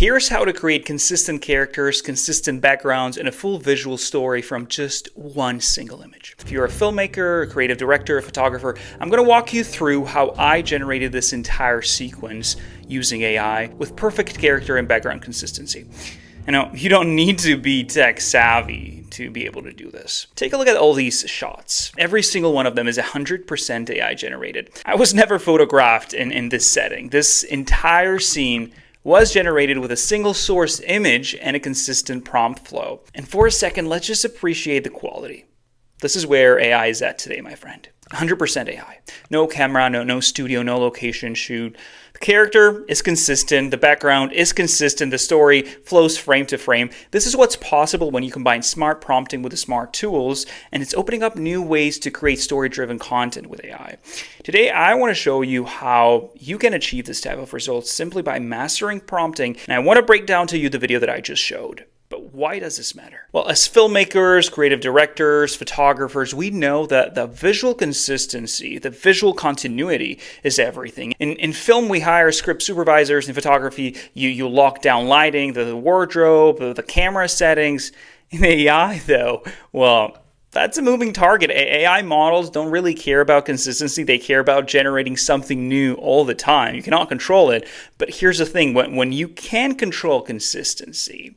Here's how to create consistent characters, consistent backgrounds, and a full visual story from just one single image. If you're a filmmaker, a creative director, a photographer, I'm going to walk you through how I generated this entire sequence using AI with perfect character and background consistency. You don't need to be tech savvy to be able to do this. Take a look at all these shots. Every single one of them is 100% AI generated. I was never photographed in this setting. This entire scene was generated with a single source image and a consistent prompt flow. And for a second, let's just appreciate the quality. This is where AI is at today, my friend. 100% AI. No camera, no studio, no location shoot. The character is consistent, the background is consistent, the story flows frame to frame. This is what's possible when you combine smart prompting with the smart tools, and it's opening up new ways to create story-driven content with AI. Today, I want to show you how you can achieve this type of results simply by mastering prompting, and I want to break down to you the video that I just showed. But why does this matter? Well, as filmmakers, creative directors, photographers, we know that the visual consistency, the visual continuity is everything. In film, we hire script supervisors. In photography, you lock down lighting, the wardrobe, the camera settings. In AI, though, well, that's a moving target. AI models don't really care about consistency. They care about generating something new all the time. You cannot control it. But here's the thing. When you can control consistency,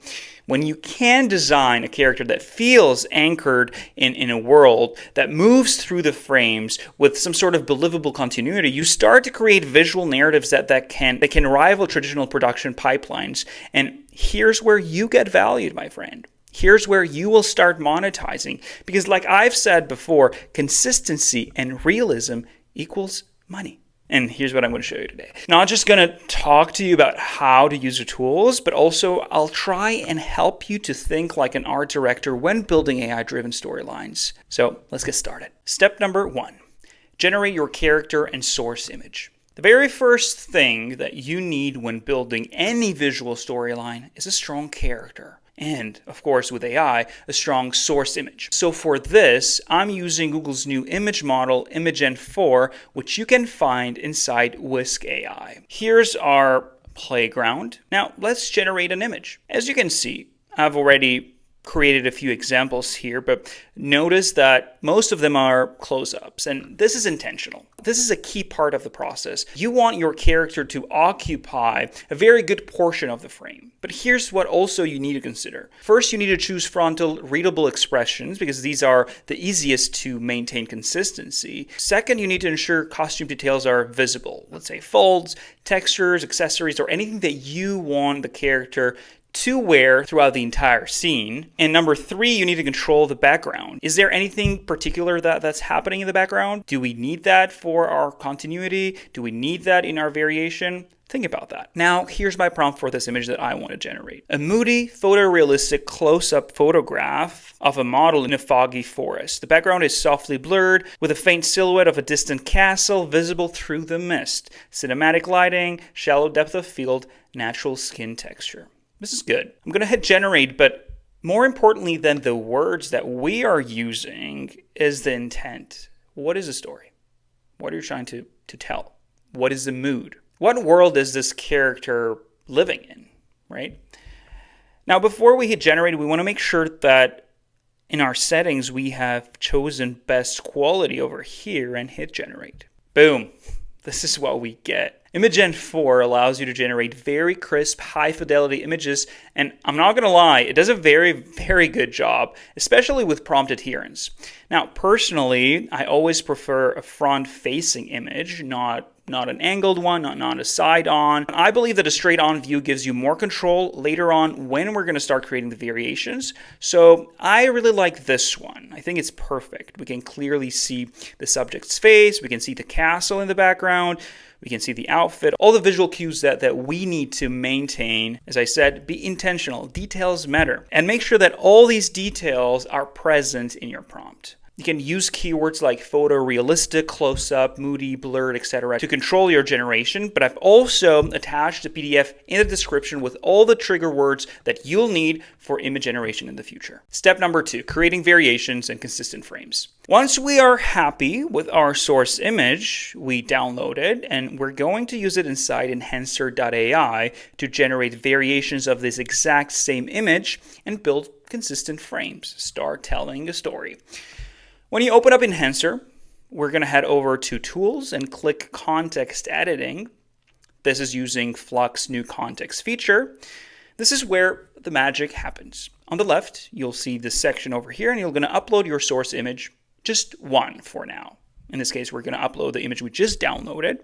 when you can design a character that feels anchored in a world that moves through the frames with some sort of believable continuity, you start to create visual narratives that can rival traditional production pipelines. And here's where you get valued, my friend. Here's where you will start monetizing. Because like I've said before, consistency and realism equals money. And here's what I'm going to show you today. Not just going to talk to you about how to use the tools, but also I'll try and help you to think like an art director when building AI-driven storylines. So let's get started. Step number 1, generate your character and source image. The very first thing that you need when building any visual storyline is a strong character. And, of course, with AI, a strong source image. So for this, I'm using Google's new image model, Imagen 4, which you can find inside Whisk AI. Here's our playground. Now, let's generate an image. As you can see, I've already created a few examples here, but notice that most of them are close-ups, and this is intentional. This is a key part of the process. You want your character to occupy a very good portion of the frame. But here's what also you need to consider. First, you need to choose frontal readable expressions because these are the easiest to maintain consistency. Second, you need to ensure costume details are visible. Let's say folds, textures, accessories, or anything that you want the character to wear throughout the entire scene. And number 3, you need to control the background. Is there anything particular that's happening in the background? Do we need that for our continuity? Do we need that in our variation? Think about that. Now, here's my prompt for this image that I want to generate. A moody, photorealistic close-up photograph of a model in a foggy forest. The background is softly blurred with a faint silhouette of a distant castle visible through the mist. Cinematic lighting, shallow depth of field, natural skin texture. This is good. I'm going to hit generate, but more importantly than the words that we are using is the intent. What is the story? What are you trying to tell? What is the mood? What world is this character living in, right? Now, before we hit generate, we want to make sure that in our settings, we have chosen best quality over here and hit generate. Boom. This is what we get. Imagen 4 allows you to generate very crisp, high-fidelity images, and I'm not going to lie, it does a very, very good job, especially with prompt adherence. Now, personally, I always prefer a front-facing image, not an angled one, not a side-on. I believe that a straight-on view gives you more control later on when we're going to start creating the variations. So I really like this one. I think it's perfect. We can clearly see the subject's face. We can see the castle in the background. We can see the outfit, all the visual cues that we need to maintain. As I said, be intentional. Details matter. And make sure that all these details are present in your prompt. You can use keywords like photorealistic, close-up, moody, blurred, etc. to control your generation, but I've also attached a PDF in the description with all the trigger words that you'll need for image generation in the future. Step number 2, creating variations and consistent frames. Once we are happy with our source image, we download it, and we're going to use it inside Enhancer.ai to generate variations of this exact same image and build consistent frames. Start telling a story. When you open up Enhancer, we're going to head over to Tools and click Context Editing. This is using Flux New Context feature. This is where the magic happens. On the left, you'll see this section over here, and you're going to upload your source image, just one for now. In this case, we're going to upload the image we just downloaded.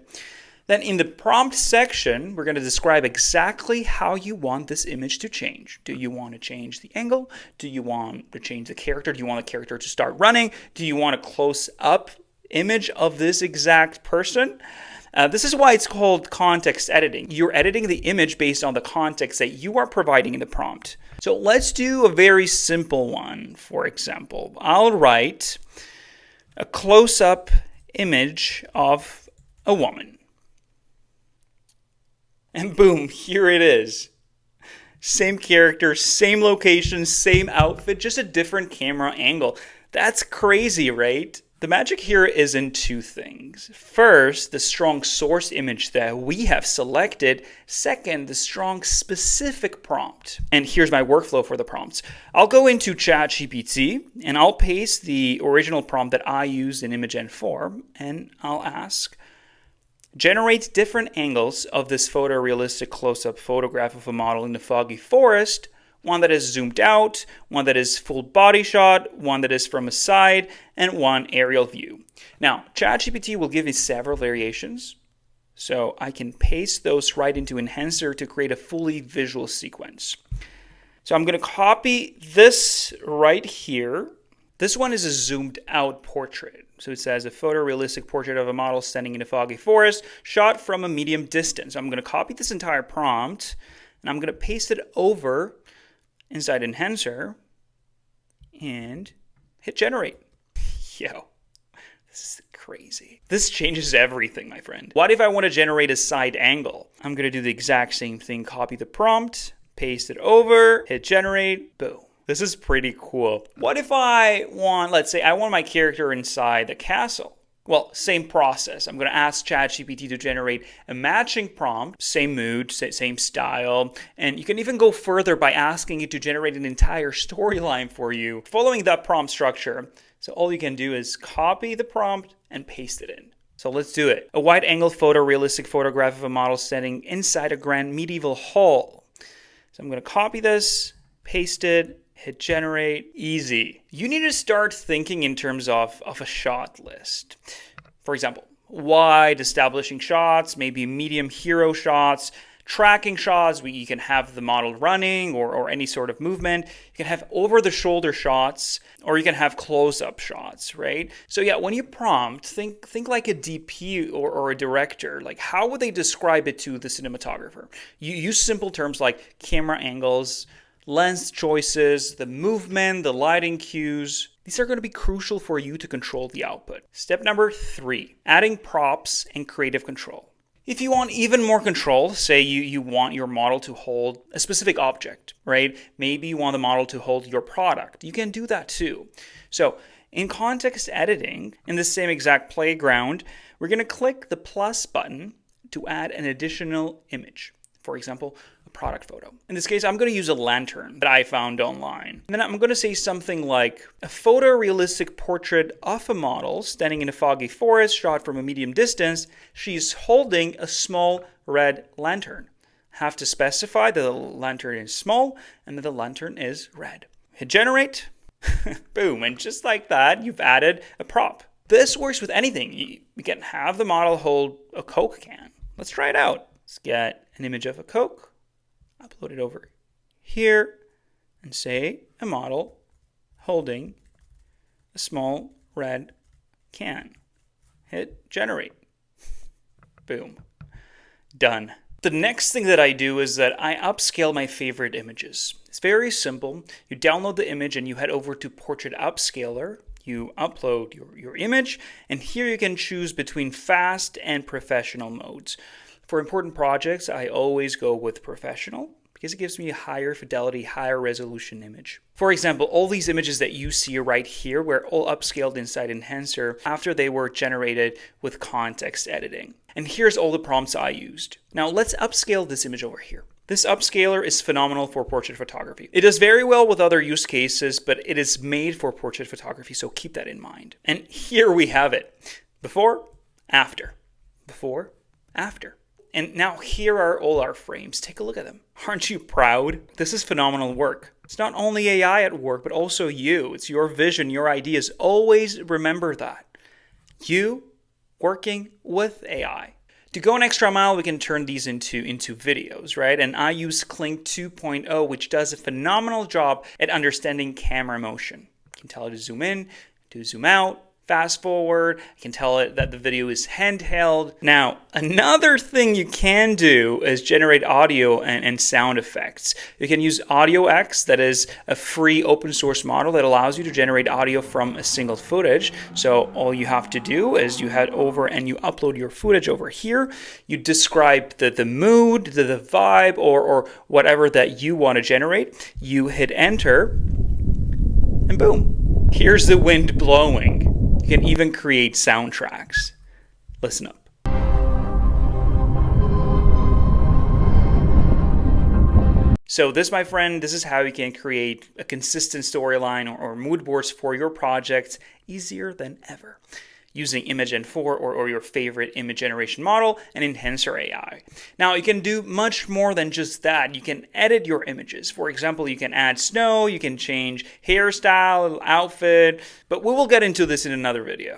Then in the prompt section, we're going to describe exactly how you want this image to change. Do you want to change the angle? Do you want to change the character? Do you want the character to start running? Do you want a close-up image of this exact person? This is why it's called context editing. You're editing the image based on the context that you are providing in the prompt. So let's do a very simple one. For example, I'll write a close-up image of a woman. And boom, here it is. Same character, same location, same outfit, just a different camera angle. That's crazy, right? The magic here is in two things. First, the strong source image that we have selected. Second, the strong specific prompt. And here's my workflow for the prompts. I'll go into ChatGPT and I'll paste the original prompt that I used in Imagen 4, and I'll ask, generate different angles of this photorealistic close-up photograph of a model in the foggy forest, one that is zoomed out, one that is full body shot, one that is from a side, and one aerial view. Now, ChatGPT will give me several variations, so I can paste those right into Enhancer to create a fully visual sequence. So I'm going to copy this right here. This one is a zoomed out portrait. So it says a photorealistic portrait of a model standing in a foggy forest, shot from a medium distance. I'm going to copy this entire prompt, and I'm going to paste it over inside Enhancer and hit generate. Yo, this is crazy. This changes everything, my friend. What if I want to generate a side angle? I'm going to do the exact same thing. Copy the prompt, paste it over, hit generate, boom. This is pretty cool. What if I want, let's say I want my character inside the castle? Well, same process. I'm going to ask ChatGPT to generate a matching prompt, same mood, same style, and you can even go further by asking it to generate an entire storyline for you, following that prompt structure. So all you can do is copy the prompt and paste it in. So let's do it. A wide-angle photorealistic photograph of a model standing inside a grand medieval hall. So I'm going to copy this, paste it, hit generate, easy. You need to start thinking in terms of a shot list. For example, wide establishing shots, maybe medium hero shots, tracking shots where you can have the model running or any sort of movement. You can have over-the-shoulder shots, or you can have close-up shots, right? So yeah, when you prompt, think like a DP or a director. Like, how would they describe it to the cinematographer? You use simple terms like camera angles, lens choices, the movement, the lighting cues. These are going to be crucial for you to control the output. Step number 3, adding props and creative control. If you want even more control, say you want your model to hold a specific object, right? Maybe you want the model to hold your product. You can do that too. So in context editing, in the same exact playground, we're going to click the plus button to add an additional image. For example, a product photo. In this case, I'm going to use a lantern that I found online. And then I'm going to say something like a photorealistic portrait of a model standing in a foggy forest shot from a medium distance. She's holding a small red lantern. Have to specify that the lantern is small and that the lantern is red. Hit generate. Boom. And just like that, you've added a prop. This works with anything. You can have the model hold a Coke can. Let's try it out. Let's get an image of a Coke, upload it over here, and say a model holding a small red can. Hit generate. Boom. Done. The next thing that I do is that I upscale my favorite images. It's very simple. You download the image and you head over to Portrait Upscaler. You upload your image, and here you can choose between fast and professional modes. For important projects, I always go with professional because it gives me a higher fidelity, higher resolution image. For example, all these images that you see right here were all upscaled inside Enhancer after they were generated with context editing. And here's all the prompts I used. Now let's upscale this image over here. This upscaler is phenomenal for portrait photography. It does very well with other use cases, but it is made for portrait photography, so keep that in mind. And here we have it. Before, after. Before, after. And now here are all our frames. Take a look at them. Aren't you proud? This is phenomenal work. It's not only AI at work, but also you. It's your vision, your ideas. Always remember that. You working with AI. To go an extra mile, we can turn these into videos, right? And I use Kling 2.0, which does a phenomenal job at understanding camera motion. You can tell it to zoom in, to zoom out, fast forward. I can tell it that the video is handheld. Now, another thing you can do is generate audio and sound effects. You can use AudioX, that is a free open source model that allows you to generate audio from a single footage. So all you have to do is you head over and you upload your footage over here. You describe the mood, the vibe, or whatever that you want to generate. You hit enter, and boom, here's the wind blowing. You can even create soundtracks. Listen up. So this, my friend, this is how you can create a consistent storyline or mood boards for your project easier than ever, using Imagen 4 or your favorite image generation model and Enhancer AI. Now, you can do much more than just that. You can edit your images. For example, you can add snow, you can change hairstyle, outfit, but we will get into this in another video.